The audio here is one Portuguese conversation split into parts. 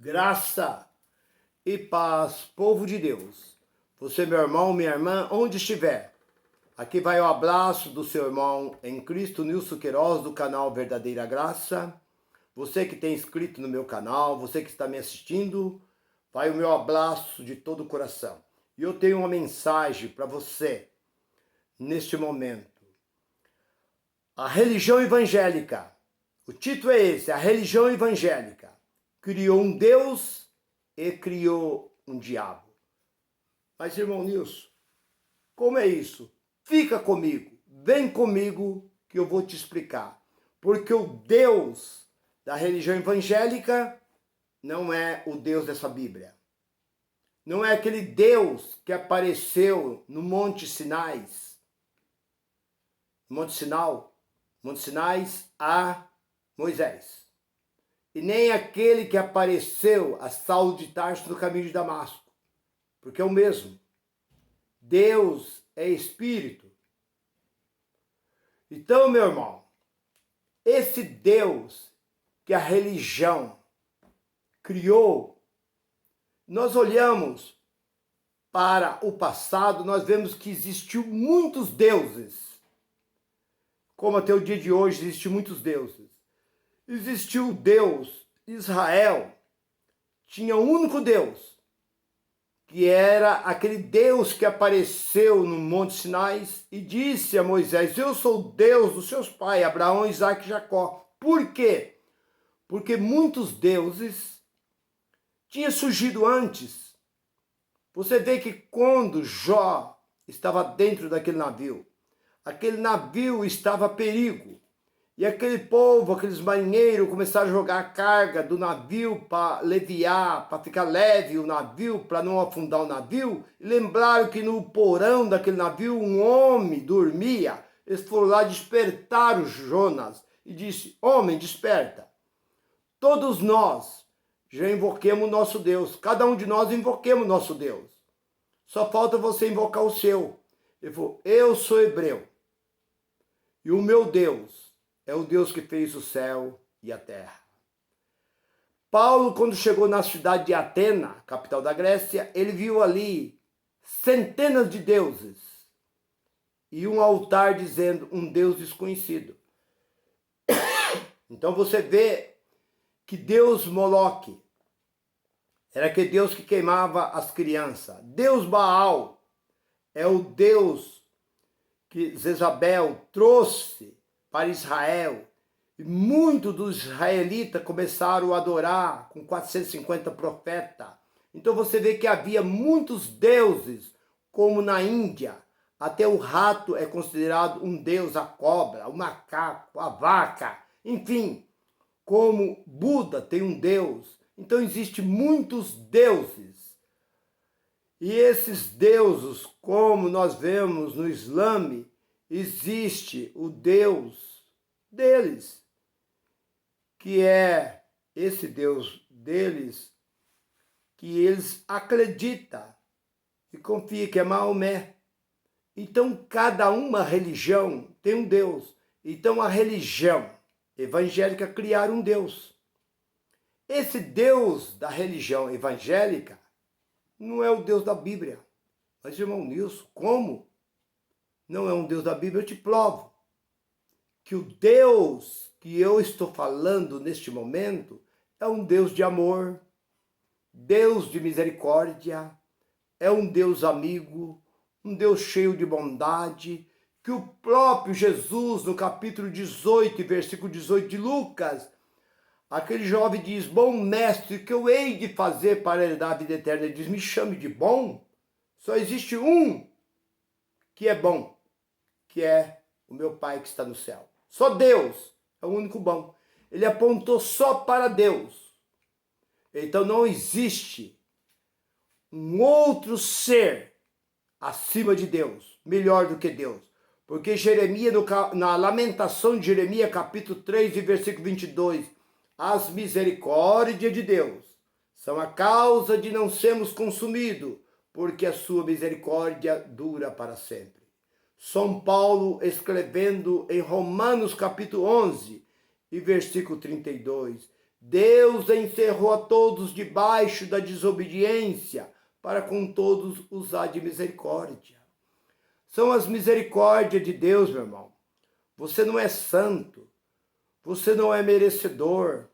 Graça e paz, povo de Deus. Você, meu irmão, minha irmã, onde estiver. Aqui vai o abraço do seu irmão em Cristo, Nilson Queiroz, do canal Verdadeira Graça. Você que tem inscrito no meu canal, você que está me assistindo, vai o meu abraço de todo o coração. E eu tenho uma mensagem para você neste momento. A religião evangélica, o título é esse, a religião evangélica, criou um Deus e criou um diabo. Mas, irmão Nilson, como é isso? Fica comigo, vem comigo que eu vou te explicar. Porque o Deus da religião evangélica não é o Deus dessa Bíblia. Não é aquele Deus que apareceu no Monte Sinais. Monte Sinais a Moisés. E nem aquele que apareceu a Saulo de Tarso no caminho de Damasco. Porque é o mesmo. Deus é Espírito. Então, meu irmão, esse Deus que a religião criou, nós olhamos para o passado, nós vemos que existiu muitos deuses. Como até o dia de hoje existem muitos deuses. Existiu o Deus Israel, tinha um único Deus, que era aquele Deus que apareceu no Monte Sinais e disse a Moisés: eu sou o Deus dos seus pais, Abraão, Isaac e Jacó. Por quê? Porque muitos deuses tinham surgido antes. Você vê que quando Jó estava dentro daquele navio estava a perigo. E aquele povo, aqueles marinheiros começaram a jogar a carga do navio para aliviar, para ficar leve o navio, para não afundar o navio. E lembraram que no porão daquele navio um homem dormia. Eles foram lá despertar o Jonas e disse: homem, desperta. Todos nós já invoquemos o nosso Deus. Cada um de nós invoquemos o nosso Deus. Só falta você invocar o seu. Ele falou: eu sou hebreu. E o meu Deus é o Deus que fez o céu e a terra. Paulo, quando chegou na cidade de Atena, capital da Grécia, ele viu ali centenas de deuses e um altar dizendo um Deus desconhecido. Então você vê que Deus Moloque era aquele Deus que queimava as crianças. Deus Baal é o Deus que Jezabel trouxe para Israel, e muitos dos israelitas começaram a adorar com 450 profetas. Então você vê que havia muitos deuses, como na Índia, até o rato é considerado um deus, a cobra, o macaco, a vaca, enfim, como Buda tem um deus. Então existem muitos deuses. E esses deuses, como nós vemos no Islã, existe o Deus deles, que é esse Deus deles, que eles acreditam e confiam que é Maomé. Então, cada uma religião tem um Deus. Então, a religião evangélica criaram um Deus. Esse Deus da religião evangélica não é o Deus da Bíblia. Mas, irmão Nilson, como não é um Deus da Bíblia? Eu te provo que o Deus que eu estou falando neste momento é um Deus de amor, Deus de misericórdia, é um Deus amigo, um Deus cheio de bondade, que o próprio Jesus, no capítulo 18, versículo 18 de Lucas, aquele jovem diz: bom mestre, o que eu hei de fazer para herdar a vida eterna? Ele diz: me chame de bom. Só existe um que é bom, que é o meu Pai que está no céu. Só Deus é o único bom. Ele apontou só para Deus. Então não existe um outro ser acima de Deus, melhor do que Deus. Porque Jeremias, na lamentação de Jeremias, capítulo 3, versículo 22, as misericórdias de Deus são a causa de não sermos consumidos, porque a sua misericórdia dura para sempre. São Paulo, escrevendo em Romanos capítulo 11 e versículo 32, Deus encerrou a todos debaixo da desobediência, para com todos usar de misericórdia. São as misericórdias de Deus, meu irmão. Você não é santo, você não é merecedor,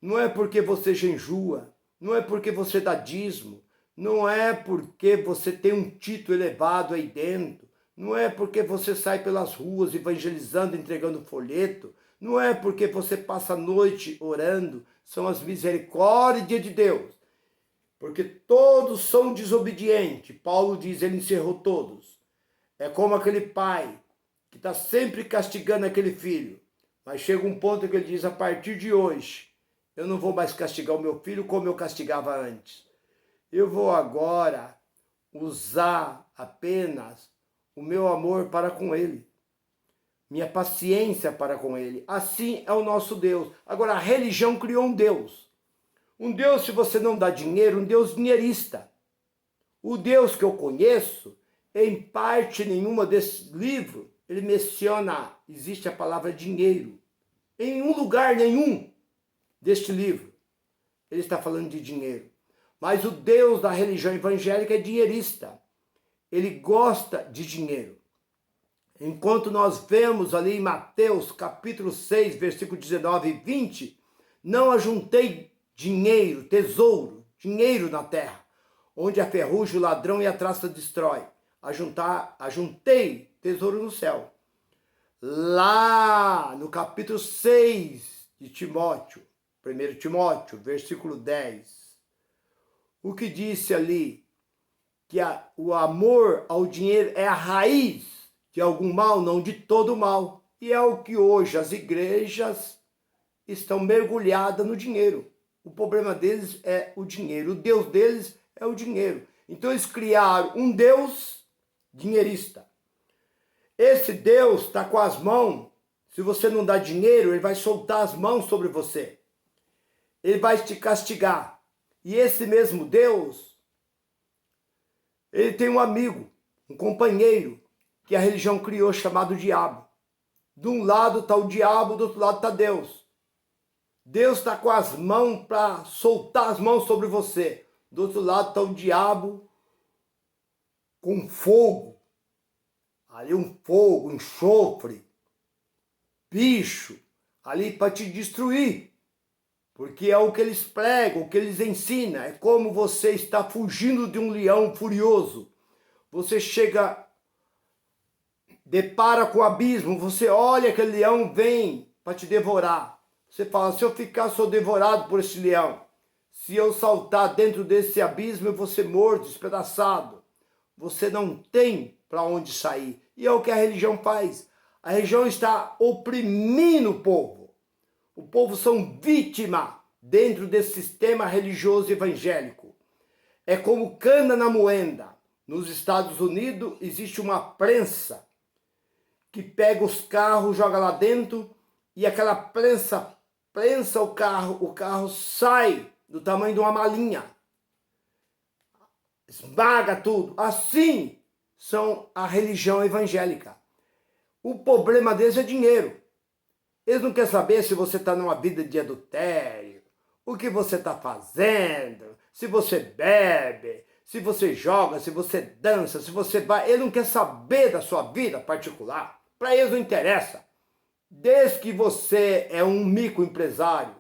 não é porque você jejua, não é porque você dá dízimo, não é porque você tem um título elevado aí dentro, não é porque você sai pelas ruas evangelizando, entregando folheto, não é porque você passa a noite orando, são as misericórdias de Deus. Porque todos são desobedientes. Paulo diz, ele encerrou todos. É como aquele pai que está sempre castigando aquele filho. Mas chega um ponto que ele diz, a partir de hoje, eu não vou mais castigar o meu filho como eu castigava antes. Eu vou agora usar apenas o meu amor para com ele. Minha paciência para com ele. Assim é o nosso Deus. Agora, a religião criou um Deus. Um Deus, se você não dá dinheiro, um Deus dinheirista. O Deus que eu conheço, em parte nenhuma desse livro, ele menciona, existe a palavra dinheiro. Em um lugar nenhum deste livro, ele está falando de dinheiro. Mas o Deus da religião evangélica é dinheirista. Ele gosta de dinheiro. Enquanto nós vemos ali em Mateus capítulo 6, versículo 19 e 20, não ajuntei dinheiro, tesouro, dinheiro na terra, onde a ferrugem, o ladrão e a traça destrói. Ajuntei tesouro no céu. Lá no capítulo 6 de Timóteo, 1 Timóteo, versículo 10, o que disse ali? Que o amor ao dinheiro é a raiz de algum mal, não de todo mal. E é o que hoje as igrejas estão mergulhadas no dinheiro. O problema deles é o dinheiro. O Deus deles é o dinheiro. Então eles criaram um Deus dinheirista. Esse Deus está com as mãos. Se você não dá dinheiro, ele vai soltar as mãos sobre você. Ele vai te castigar. E esse mesmo Deus, ele tem um amigo, um companheiro, que a religião criou, chamado diabo. De um lado está o diabo, do outro lado está Deus. Deus está com as mãos para soltar as mãos sobre você. Do outro lado está o diabo com fogo. Ali um fogo, um enxofre, bicho, ali para te destruir. Porque é o que eles pregam, o que eles ensinam. É como você está fugindo de um leão furioso. Você chega, depara com o abismo, você olha aquele leão, vem para te devorar. Você fala, se eu ficar, sou devorado por esse leão. Se eu saltar dentro desse abismo, eu vou ser morto, despedaçado. Você não tem para onde sair. E é o que a religião faz. A religião está oprimindo o povo. O povo são vítimas dentro desse sistema religioso evangélico. É como cana na moenda. Nos Estados Unidos existe uma prensa que pega os carros, joga lá dentro e aquela prensa o carro sai do tamanho de uma malinha. Esmaga tudo. Assim são a religião evangélica. O problema deles é dinheiro. Eles não querem saber se você está numa vida de adultério, o que você está fazendo, se você bebe, se você joga, se você dança, se você vai. Ele não quer saber da sua vida particular. Para eles não interessa. Desde que você é um microempresário,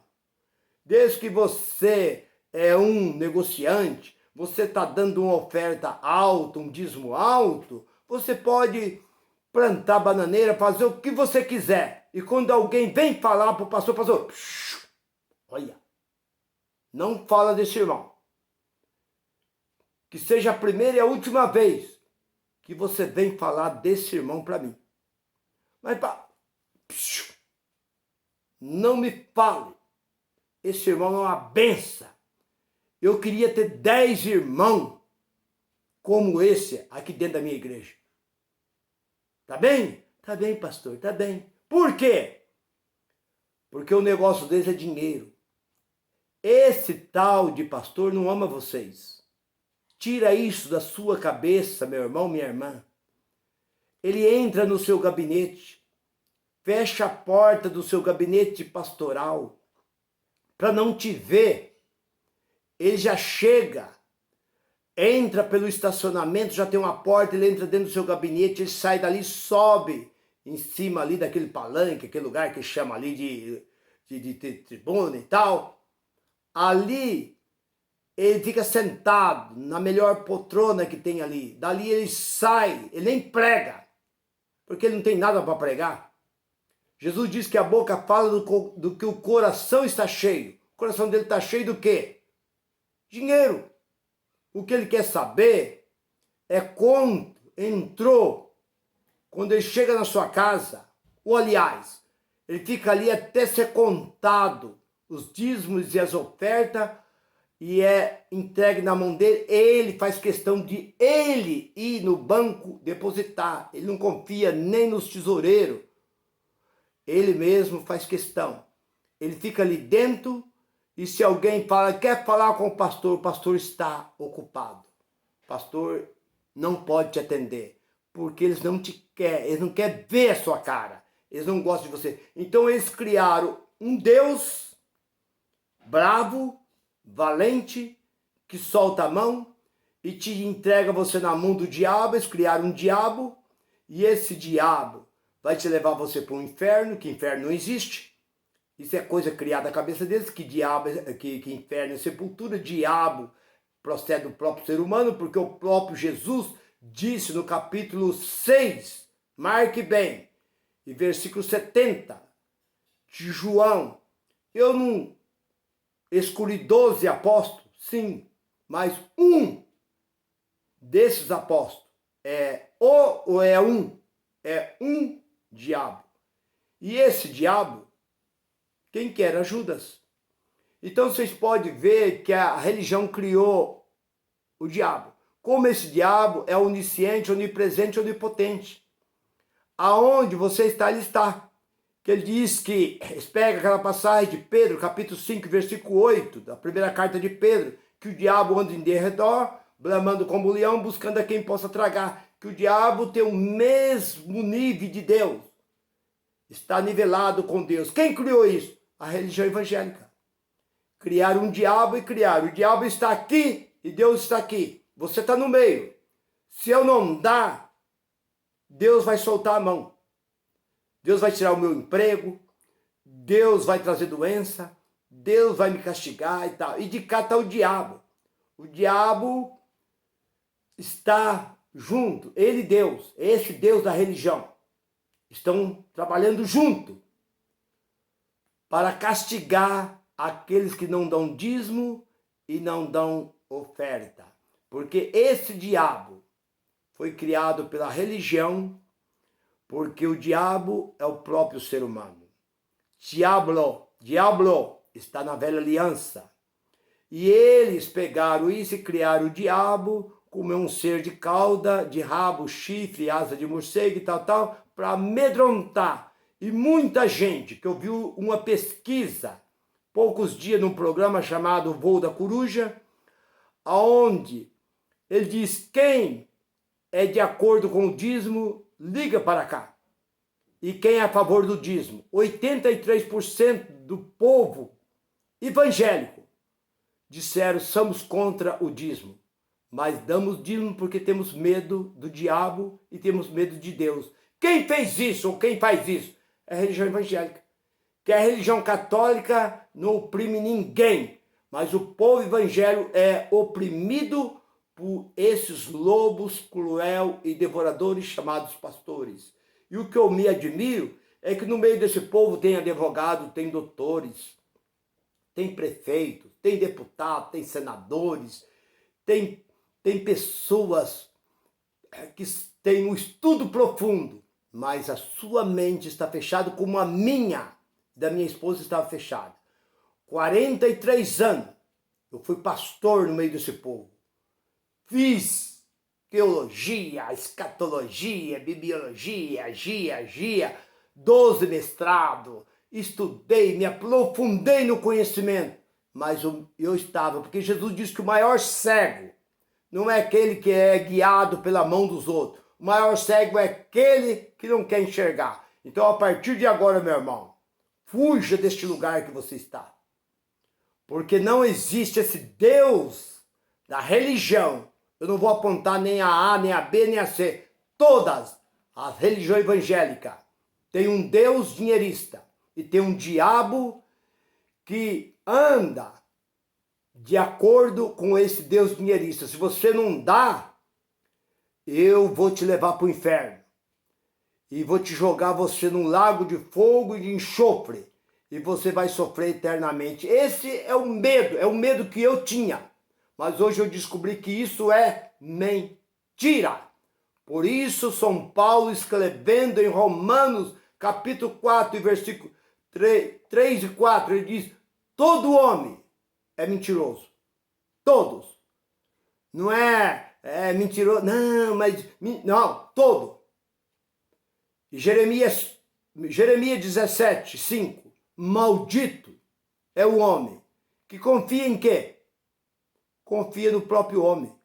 desde que você é um negociante, você está dando uma oferta alta, um dízimo alto, você pode plantar bananeira, fazer o que você quiser. E quando alguém vem falar para o pastor, olha, não fala desse irmão. Que seja a primeira e a última vez que você vem falar desse irmão para mim. Mas não me fale. Esse irmão é uma benção. Eu queria ter 10 irmãos como esse aqui dentro da minha igreja. Tá bem? Tá bem, pastor, tá bem. Por quê? Porque o negócio deles é dinheiro. Esse tal de pastor não ama vocês. Tira isso da sua cabeça, meu irmão, minha irmã. Ele entra no seu gabinete, fecha a porta do seu gabinete pastoral, para não te ver. Ele já chega, entra pelo estacionamento, já tem uma porta, ele entra dentro do seu gabinete, ele sai dali, sobe em cima ali daquele palanque, aquele lugar que chama ali de tribuna e tal. Ali ele fica sentado na melhor poltrona que tem ali. Dali ele sai, ele nem prega, porque ele não tem nada para pregar. Jesus diz que a boca fala do que o coração está cheio. O coração dele está cheio do quê? Dinheiro. O que ele quer saber é quanto entrou, quando ele chega na sua casa, ou aliás, ele fica ali até ser contado os dízimos e as ofertas, e é entregue na mão dele. Ele faz questão de ele ir no banco depositar. Ele não confia nem nos tesoureiros. Ele mesmo faz questão. Ele fica ali dentro, e se alguém fala, quer falar com o pastor está ocupado. O pastor não pode te atender, porque eles não te querem, eles não querem ver a sua cara. Eles não gostam de você. Então eles criaram um Deus bravo, valente, que solta a mão e te entrega você na mão do diabo. Eles criaram um diabo, e esse diabo vai te levar você para o inferno, que inferno não existe. Isso é coisa criada na cabeça deles, que diabo, que inferno é sepultura. Diabo procede do próprio ser humano, porque o próprio Jesus disse no capítulo 6, marque bem, e versículo 70 de João: eu não escolhi 12 apóstolos, sim, mas um desses apóstolos é um diabo. E esse diabo, quem que era? Judas. Então vocês podem ver que a religião criou o diabo. Como esse diabo é onisciente, onipresente, onipotente. Aonde você está, ele está. Que ele diz que, pega aquela passagem de Pedro, capítulo 5, versículo 8, da primeira carta de Pedro, que o diabo anda em derredor, bramando como leão, buscando a quem possa tragar. Que o diabo tem o mesmo nível de Deus. Está nivelado com Deus. Quem criou isso? A religião evangélica. Criaram um diabo e criaram. O diabo está aqui e Deus está aqui. Você está no meio. Se eu não dar, Deus vai soltar a mão. Deus vai tirar o meu emprego. Deus vai trazer doença. Deus vai me castigar e tal. E de cá está o diabo. O diabo está junto. Ele e Deus. Esse Deus da religião. Estão trabalhando junto para castigar aqueles que não dão dízimo e não dão oferta. Porque esse diabo foi criado pela religião, porque o diabo é o próprio ser humano. Diablo está na velha aliança. E eles pegaram isso e criaram o diabo como um ser de cauda, de rabo, chifre, asa de morcego e tal, para amedrontar. E muita gente, que eu vi uma pesquisa, poucos dias, num programa chamado Voo da Coruja, onde ele diz: quem é de acordo com o dízimo, liga para cá. E quem é a favor do dízimo? 83% do povo evangélico disseram: somos contra o dízimo. Mas damos dízimo porque temos medo do diabo e temos medo de Deus. Quem fez isso ou quem faz isso? É a religião evangélica. Que a religião católica não oprime ninguém, mas o povo evangélico é oprimido por esses lobos cruel e devoradores chamados pastores. E o que eu me admiro é que no meio desse povo tem advogado, tem doutores, tem prefeitos, tem deputados, tem senadores, tem pessoas que têm um estudo profundo, mas a sua mente está fechada como a minha, da minha esposa, estava fechada. 43 anos eu fui pastor no meio desse povo. Fiz teologia, escatologia, bibliologia, 12 mestrado, estudei, me aprofundei no conhecimento, mas eu estava, porque Jesus disse que o maior cego não é aquele que é guiado pela mão dos outros. O maior cego é aquele que não quer enxergar. Então, a partir de agora, meu irmão, fuja deste lugar que você está. Porque não existe esse Deus da religião. Eu não vou apontar nem a A, nem a B, nem a C. Todas as religiões evangélicas têm um Deus dinheirista e tem um diabo que anda de acordo com esse Deus dinheirista. Se você não dá, eu vou te levar para o inferno. E vou te jogar você num lago de fogo e de enxofre. E você vai sofrer eternamente. Esse é o medo que eu tinha. Mas hoje eu descobri que isso é mentira. Por isso, São Paulo, escrevendo em Romanos, capítulo 4, versículo 3 e 4, ele diz: todo homem é mentiroso. Todos. Não é mentiroso, não, mas... Não, todo. E Jeremias 17, 5. Maldito é o homem que confia em quê? Confia no próprio homem.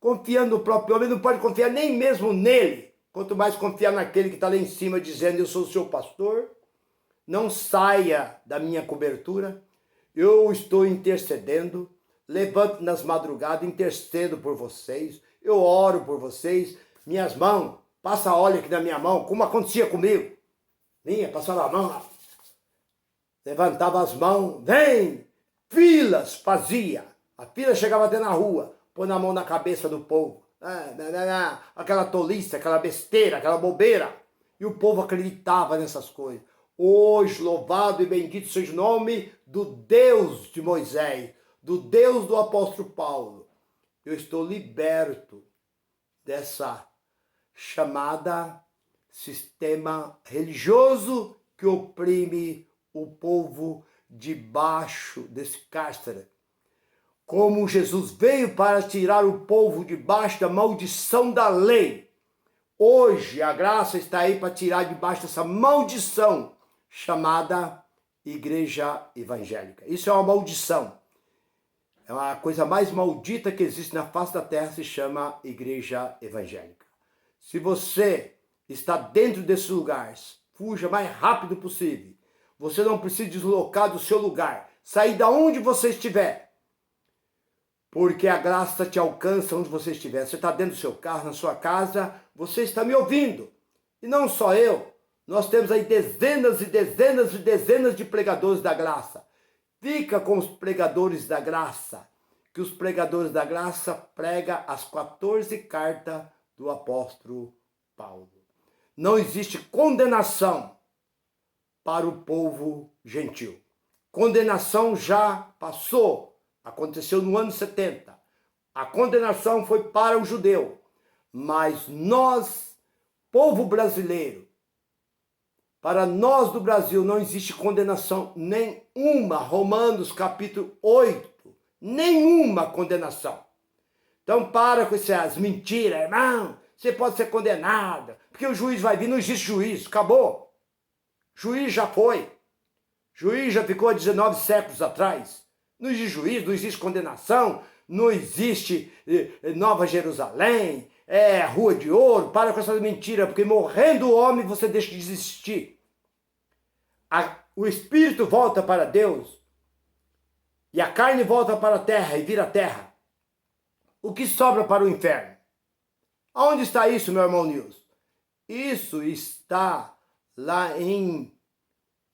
Confiando no próprio homem, não pode confiar nem mesmo nele. Quanto mais confiar naquele que está lá em cima dizendo: eu sou o seu pastor, não saia da minha cobertura, eu estou intercedendo, levanto nas madrugadas, intercedo por vocês, eu oro por vocês, minhas mãos, passa óleo aqui na minha mão, como acontecia comigo. Vinha, passava a mão, levantava as mãos, vem, filas fazia. A fila chegava até na rua, põe a mão na cabeça do povo. Aquela tolice, aquela besteira, aquela bobeira. E o povo acreditava nessas coisas. Hoje, louvado e bendito seja o nome do Deus de Moisés, do Deus do apóstolo Paulo. Eu estou liberto dessa chamada sistema religioso que oprime o povo debaixo desse cárcere. Como Jesus veio para tirar o povo debaixo da maldição da lei, hoje a graça está aí para tirar debaixo dessa maldição chamada igreja evangélica. Isso é uma maldição. É uma coisa mais maldita que existe na face da terra, se chama igreja evangélica. Se você está dentro desse lugar, fuja o mais rápido possível. Você não precisa deslocar do seu lugar, sair da onde você estiver. Porque a graça te alcança onde você estiver. Você está dentro do seu carro, na sua casa, você está me ouvindo. E não só eu. Nós temos aí dezenas e dezenas e dezenas de pregadores da graça. Fica com os pregadores da graça. Que os pregadores da graça pregam as 14 cartas do apóstolo Paulo. Não existe condenação para o povo gentil. Condenação já passou. Aconteceu no ano 70. A condenação foi para o judeu. Mas nós, povo brasileiro, para nós do Brasil não existe condenação nenhuma. Romanos capítulo 8. Nenhuma condenação. Então para com essas mentiras, irmão. Você pode ser condenado, porque o juiz vai vir. Não existe juiz, acabou. Juiz já foi. Juiz já ficou há 19 séculos atrás. Não existe juiz, não existe condenação, não existe Nova Jerusalém, Rua de Ouro. Para com essas mentiras, porque morrendo o homem você deixa de existir. O espírito volta para Deus e a carne volta para a terra e vira terra. O que sobra para o inferno? Aonde está isso, meu irmão Nilson? Isso está lá em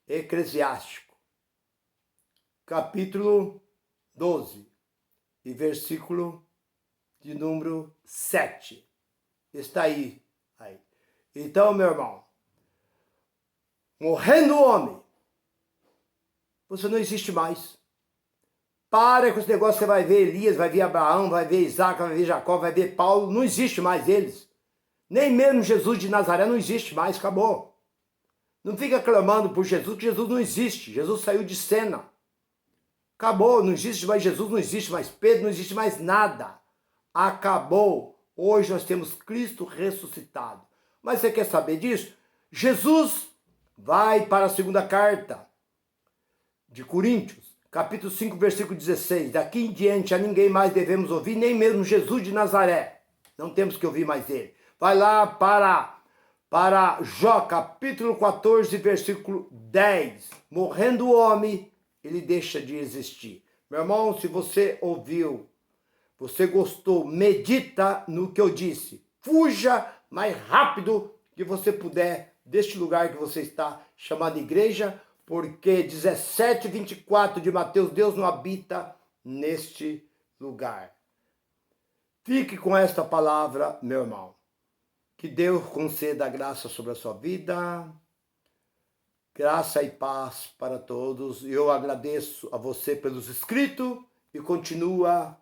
Eclesiástico, capítulo 12, e versículo de número 7. Está aí. Então, meu irmão, morrendo o homem, você não existe mais. Para com esse negócio, você vai ver Elias, vai ver Abraão, vai ver Isaac, vai ver Jacó, vai ver Paulo. Não existe mais eles. Nem mesmo Jesus de Nazaré não existe mais, acabou. Não fica clamando por Jesus, que Jesus não existe. Jesus saiu de cena. Acabou, não existe mais Jesus, não existe mais Pedro, não existe mais nada. Acabou. Hoje nós temos Cristo ressuscitado. Mas você quer saber disso? Jesus vai para a segunda carta de Coríntios, capítulo 5, versículo 16. Daqui em diante a ninguém mais devemos ouvir, nem mesmo Jesus de Nazaré. Não temos que ouvir mais ele. Vai lá para Jó, capítulo 14, versículo 10. Morrendo o homem, ele deixa de existir. Meu irmão, se você ouviu, você gostou, medita no que eu disse. Fuja mais rápido que você puder deste lugar que você está, chamado igreja, porque 17:24 de Mateus, Deus não habita neste lugar. Fique com esta palavra, meu irmão. Que Deus conceda graça sobre a sua vida. Graça e paz para todos. Eu agradeço a você pelos inscritos e continua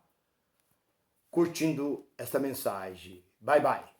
curtindo esta mensagem. Bye, bye.